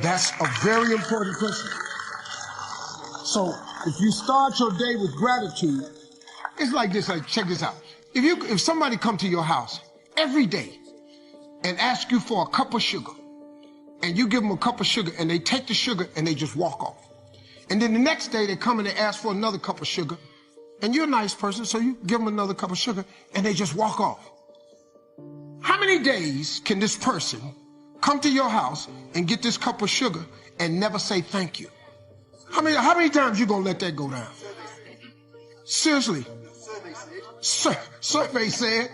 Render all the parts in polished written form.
That's a very important question. So if you start your day with gratitude, it's like this, like, check this out. If somebody come to your house every day and ask you for a cup of sugar, and you give them a cup of sugar and they take the sugar and they just walk off. And then the next day they come and they ask for another cup of sugar, and you're a nice person, so you give them another cup of sugar and they just walk off. How many days can this person come to your house and get this cup of sugar and never say thank you? How many times you gonna let that go down? Seriously. Survey said,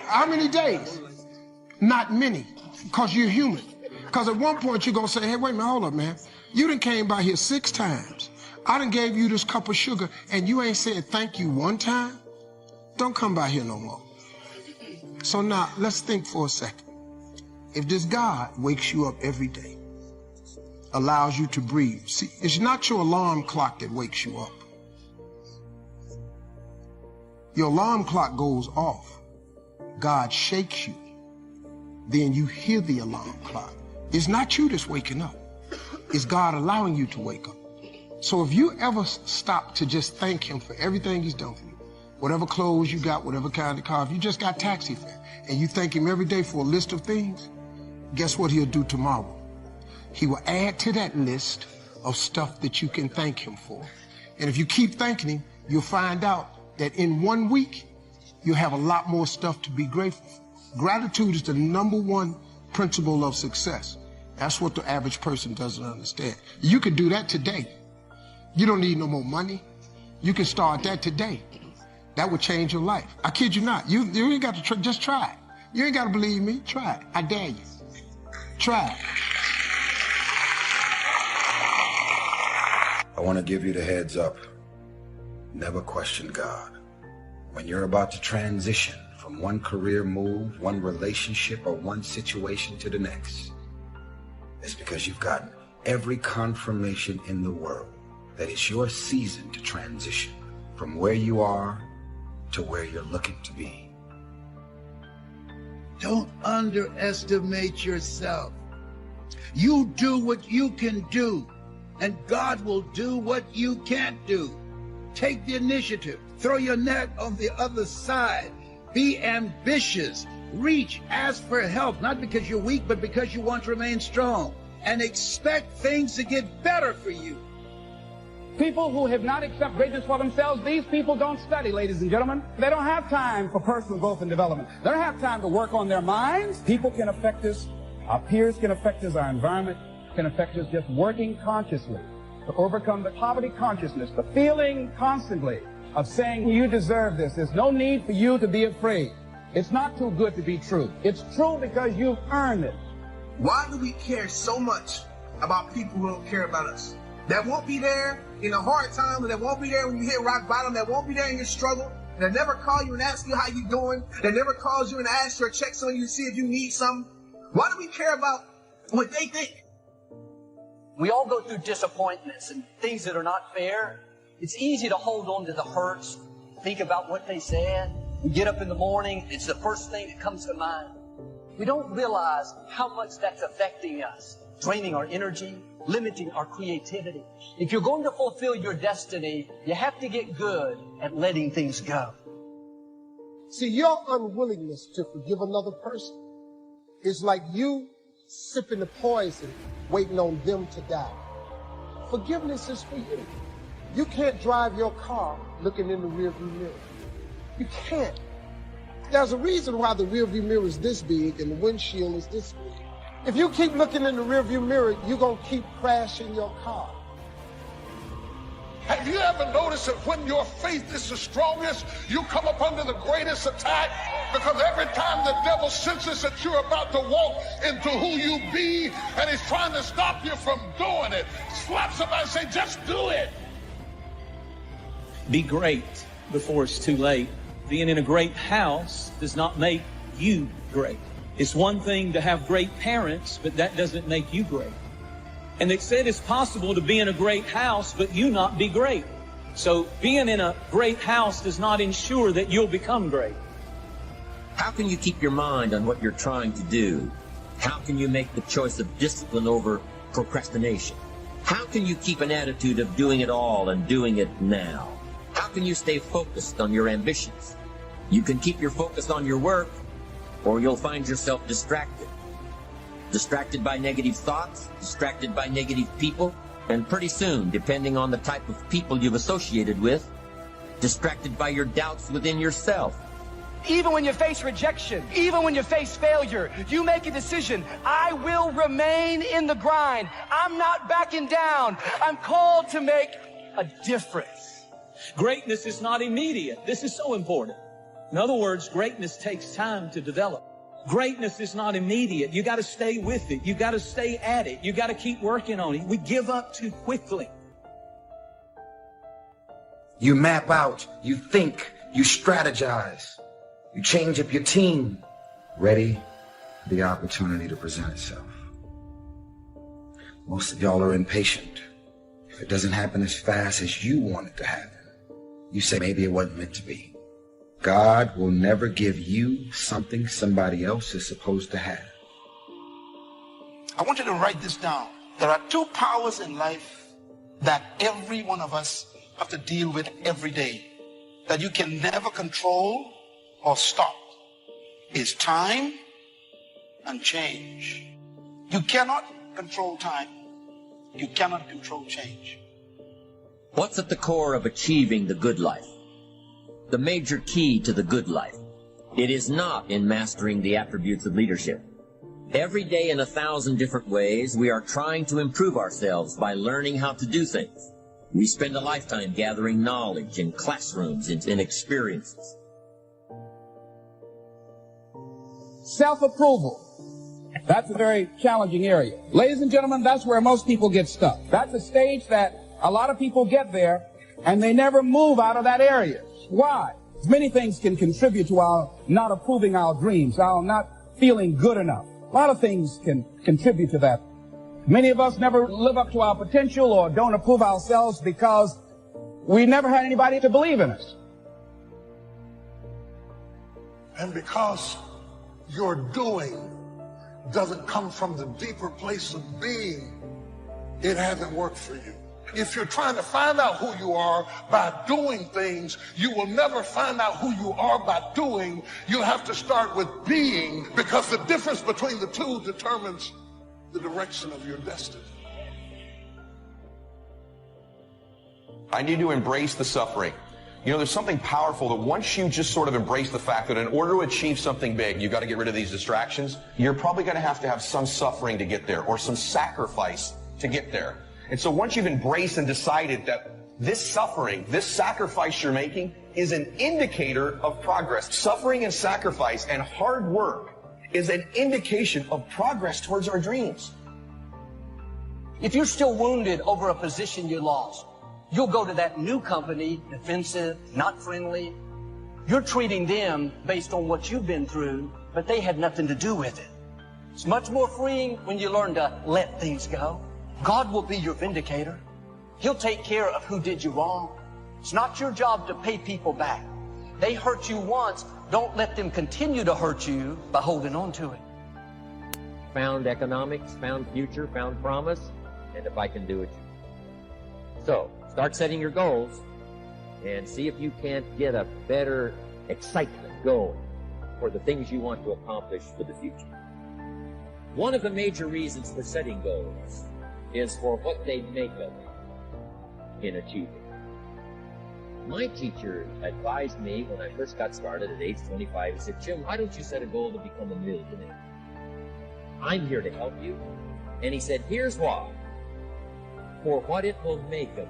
how many days? Not many, because you're human. Because at one point you're gonna say, hey, wait a minute, hold up, man. You done came by here 6 times. I done gave you this cup of sugar and you ain't said thank you one time? Don't come by here no more. So now, let's think for a second. If this God wakes you up every day, allows you to breathe. See, it's not your alarm clock that wakes you up. Your alarm clock goes off. God shakes you. Then you hear the alarm clock. It's not you that's waking up. It's God allowing you to wake up. So if you ever stop to just thank him for everything he's done for you, whatever clothes you got, whatever kind of car, if you just got taxi fare, and you thank him every day for a list of things, guess what he'll do tomorrow? He will add to that list of stuff that you can thank him for. And if you keep thanking him, you'll find out that in 1 week, you'll have a lot more stuff to be grateful for. Gratitude is the #1 principle of success. That's what the average person doesn't understand. You can do that today. You don't need no more money. You can start that today. That would change your life. I kid you not. You ain't got to just try it. You ain't got to believe me. Try it. I dare you. Try it. I want to give you the heads up. Never question God. When you're about to transition from one career move, one relationship, or one situation to the next, it's because you've gotten every confirmation in the world that it's your season to transition from where you are to where you're looking to be. Don't underestimate yourself. You do what you can do, and God will do what you can't do. Take the initiative. Throw your net on the other side. Be ambitious. Reach, ask for help, not because you're weak, but because you want to remain strong. And expect things to get better for you. People who have not accepted greatness for themselves, these people don't study, ladies and gentlemen. They don't have time for personal growth and development. They don't have time to work on their minds. People can affect us. Our peers can affect us. Our environment can affect us. Just working consciously to overcome the poverty consciousness, the feeling constantly of saying you deserve this. There's no need for you to be afraid. It's not too good to be true. It's true because you've earned it. Why do we care so much about people who don't care about us? That won't be there in a hard time, that won't be there when you hit rock bottom, that won't be there in your struggle, that never call you and ask you how you doing, that never calls you and asks or checks on you to see if you need something. Why do we care about what they think? We all go through disappointments and things that are not fair. It's easy to hold on to the hurts, think about what they said. We get up in the morning, it's the first thing that comes to mind. We don't realize how much that's affecting us, draining our energy, limiting our creativity. If you're going to fulfill your destiny, you have to get good at letting things go. See, your unwillingness to forgive another person is like you sipping the poison, waiting on them to die. Forgiveness is for you. You can't drive your car looking in the rearview mirror. You can't. There's a reason why the rearview mirror is this big and the windshield is this big. If you keep looking in the rearview mirror, you're going to keep crashing your car. Have you ever noticed that when your faith is the strongest, you come up under the greatest attack? Because every time the devil senses that you're about to walk into who you be, and he's trying to stop you from doing it, slap somebody and say, just do it. Be great before it's too late. Being in a great house does not make you great. It's one thing to have great parents, but that doesn't make you great. And they said it's possible to be in a great house, but you not be great. So being in a great house does not ensure that you'll become great. How can you keep your mind on what you're trying to do? How can you make the choice of discipline over procrastination? How can you keep an attitude of doing it all and doing it now? How can you stay focused on your ambitions? You can keep your focus on your work, or you'll find yourself distracted. Distracted by negative thoughts, distracted by negative people, and pretty soon, depending on the type of people you've associated with, distracted by your doubts within yourself. Even when you face rejection, even when you face failure, you make a decision. I will remain in the grind. I'm not backing down. I'm called to make a difference. Greatness is not immediate. This is so important. In other words, greatness takes time to develop. Greatness is not immediate. You got to stay with it. You got to stay at it. You got to keep working on it. We give up too quickly. You map out, you think, you strategize, you change up your team, ready for the opportunity to present itself. Most of y'all are impatient. If it doesn't happen as fast as you want it to happen, you say maybe it wasn't meant to be. God will never give you something somebody else is supposed to have. I want you to write this down. There are two powers in life that every one of us have to deal with every day, that you can never control or stop. Is time and change. You cannot control time. You cannot control change. What's at the core of achieving the good life? The major key to the good life. It is not in mastering the attributes of leadership. Every day in 1,000 different ways, we are trying to improve ourselves by learning how to do things. We spend a lifetime gathering knowledge in classrooms and in experiences. Self-approval. That's a very challenging area. Ladies and gentlemen, that's where most people get stuck. That's a stage that a lot of people get there, and they never move out of that area. Why? Many things can contribute to our not approving our dreams, our not feeling good enough. A lot of things can contribute to that. Many of us never live up to our potential or don't approve ourselves because we never had anybody to believe in us. And because your doing doesn't come from the deeper place of being, it hasn't worked for you. If you're trying to find out who you are by doing things, you will never find out who you are by doing. You'll have to start with being, because the difference between the two determines the direction of your destiny. I need to embrace the suffering. You know, there's something powerful that once you just sort of embrace the fact that in order to achieve something big, you've got to get rid of these distractions. You're probably going to have some suffering to get there, or some sacrifice to get there. And so once you've embraced and decided that this suffering, this sacrifice you're making is an indicator of progress. Suffering and sacrifice and hard work is an indication of progress towards our dreams. If you're still wounded over a position you lost, you'll go to that new company, defensive, not friendly. You're treating them based on what you've been through, but they had nothing to do with it. It's much more freeing when you learn to let things go. God will be your vindicator. He'll take care of who did you wrong. It's not your job to pay people back. They hurt you once. Don't let them continue to hurt you by holding on to it. Found economics, found future, found promise, and if I can do it. So, start setting your goals and see if you can't get a better excitement going for the things you want to accomplish for the future. One of the major reasons for setting goals is for what they make of it in achieving. My teacher advised me when I first got started at age 25, he said, Jim, why don't you set a goal to become a millionaire? I'm here to help you. And he said, here's why. For what it will make of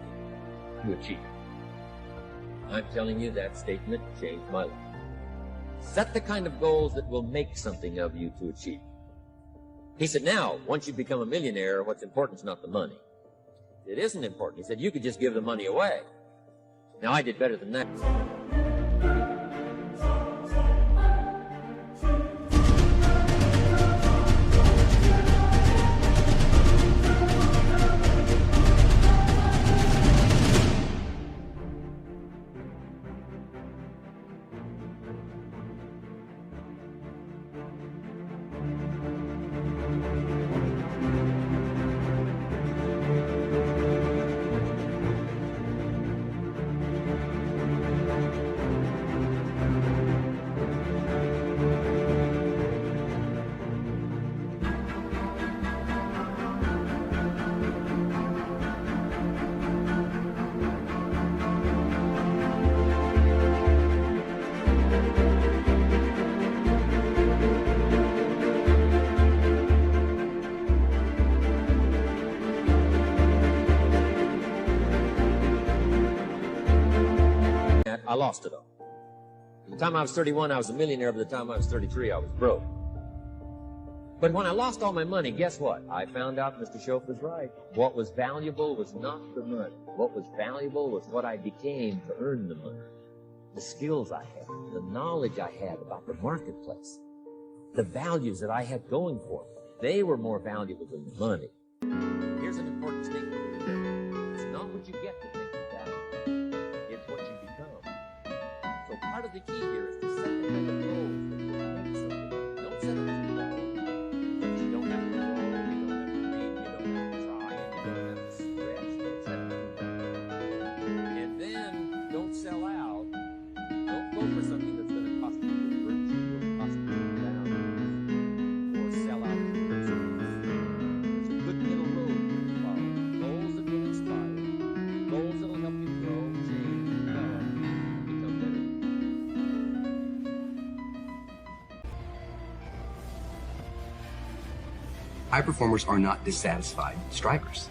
you to achieve. I'm telling you, that statement changed my life. Set the kind of goals that will make something of you to achieve. He said, now, once you become a millionaire, what's important is not the money. It isn't important. He said, you could just give the money away. Now, I did better than that. lost it all. By the time I was 31, I was a millionaire. By the time I was 33, I was broke. But when I lost all my money, guess what? I found out Mr. Schoaf was right. What was valuable was not the money. What was valuable was what I became to earn the money. The skills I had, the knowledge I had about the marketplace, the values that I had going for me. They were more valuable than the money. Here's an important statement to remember. It's not what you get that makes you valuable. It's what you become. So part of the key here is to set the kind of goals that will make something. Don't set them too low. You don't have to grow, you don't have to read, you don't have to try, you don't have to stretch. Don't set them too low. And then don't sell out. Don't go for something that's going to cost you your virtue or cost you your values or sell out your principles. There's a good middle road to follow. Goals that will inspire. Goals that will help you grow, change, develop, become better. High performers are not dissatisfied strivers.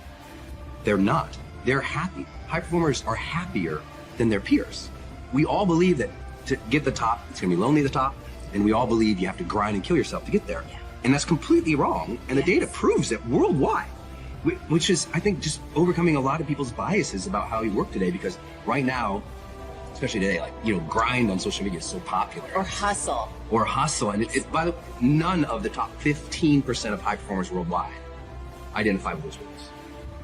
They're not. They're happy. High performers are happier than their peers. We all believe that to get the top, it's going to be lonely at the top, and we all believe you have to grind and kill yourself to get there. Yeah. And that's completely wrong, and the data proves it worldwide, which is, I think, just overcoming a lot of people's biases about how we work today, because right now, especially today, like, grind on social media is so popular. Or hustle. And by the way, none of the top 15% of high performers worldwide identify with those words.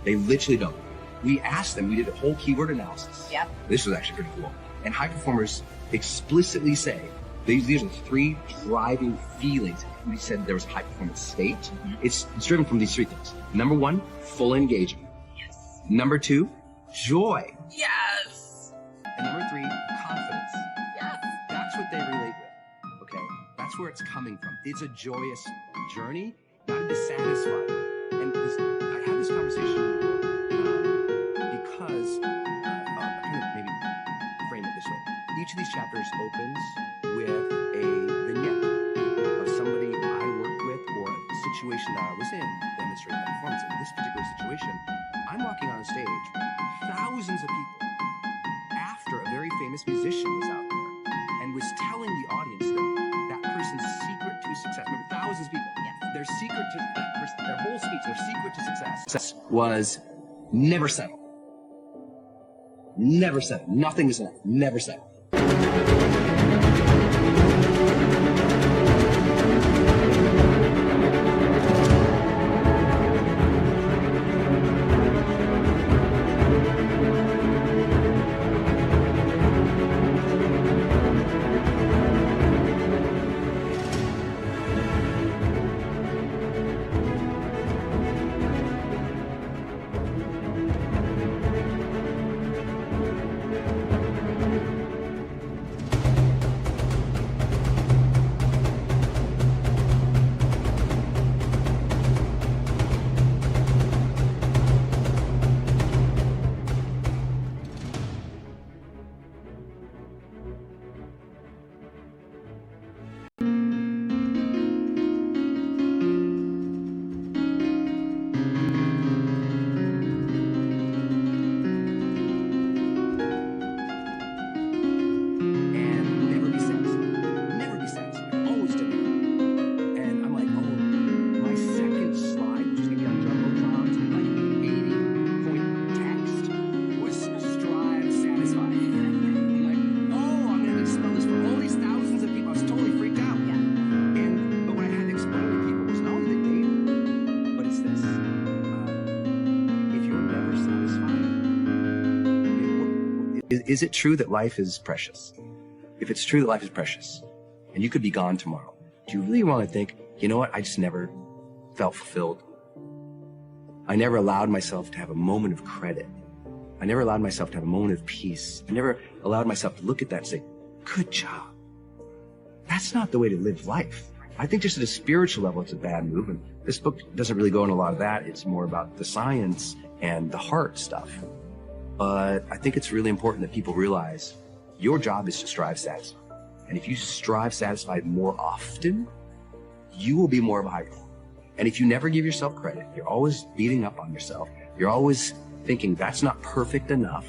They literally don't. We asked them, we did a whole keyword analysis. Yep. This was actually pretty cool. And high performers explicitly say, these are the three driving feelings. We said there was a high performance state. Mm-hmm. It's driven from these three things. Number one, full engagement. Yes. Number two, joy. Yes. And number three, confidence. Yes. That's what they relate with, okay? That's where it's coming from. It's a joyous journey, not a dissatisfied. And I had this conversation because, I kind of maybe frame it this way. Each of these chapters opens with a vignette of somebody I worked with or a situation that I was in demonstrating high performance. In this particular situation, I'm walking on a stage, thousands of people, after a very famous musician was out there and was telling the audience that person's secret to success. Remember, thousands of people. Yes. Their secret to that person, their whole speech, their secret to success was never settle. Never settle. Nothing is enough. Never settle. Is it true that life is precious? If it's true that life is precious, and you could be gone tomorrow, do you really want to think, you know what, I just never felt fulfilled? I never allowed myself to have a moment of credit. I never allowed myself to have a moment of peace. I never allowed myself to look at that and say, good job. That's not the way to live life. I think just at a spiritual level, it's a bad move. And this book doesn't really go into a lot of that. It's more about the science and the heart stuff. But I think it's really important that people realize your job is to strive satisfied. And if you strive satisfied more often, you will be more of a high performer. And if you never give yourself credit, you're always beating up on yourself, you're always thinking that's not perfect enough,